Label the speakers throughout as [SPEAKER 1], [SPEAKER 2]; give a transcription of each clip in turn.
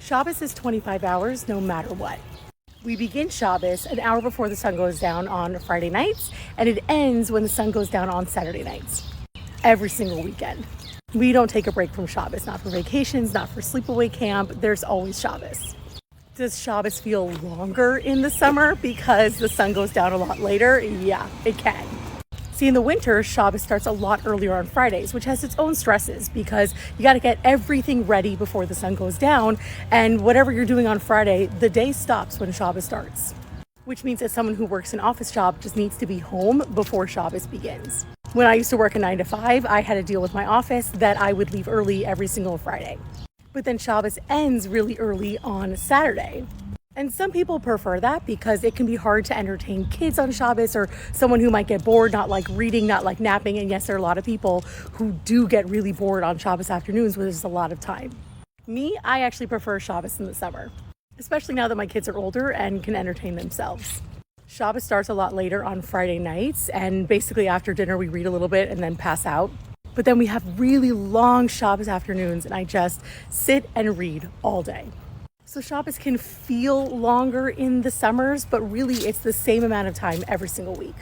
[SPEAKER 1] Shabbos is 25 hours no matter what. We begin Shabbos an hour before the sun goes down on Friday nights, and it ends when the sun goes down on Saturday nights. Every single weekend. We don't take a break from Shabbos, not for vacations, not for sleepaway camp. There's always Shabbos. Does Shabbos feel longer in the summer because the sun goes down a lot later? Yeah, it can. See, in the winter, Shabbos starts a lot earlier on Fridays, which has its own stresses because you got to get everything ready before the sun goes down. And whatever you're doing on Friday, the day stops when Shabbos starts, which means that someone who works an office job just needs to be home before Shabbos begins. When I used to work a 9 to 5, I had a deal with my office that I would leave early every single Friday. But then Shabbos ends really early on Saturday. And some people prefer that because it can be hard to entertain kids on Shabbos or someone who might get bored, not like reading, not like napping. And yes, there are a lot of people who do get really bored on Shabbos afternoons where there's a lot of time. Me, I actually prefer Shabbos in the summer, especially now that my kids are older and can entertain themselves. Shabbos starts a lot later on Friday nights, and basically after dinner we read a little bit and then pass out. But then we have really long Shabbos afternoons and I just sit and read all day. So Shabbos can feel longer in the summers, but really it's the same amount of time every single week.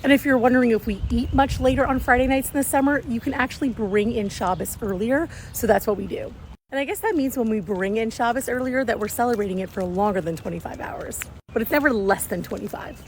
[SPEAKER 1] And if you're wondering if we eat much later on Friday nights in the summer, you can actually bring in Shabbos earlier. So that's what we do. And I guess that means when we bring in Shabbos earlier that we're celebrating it for longer than 25 hours. But it's never less than 25.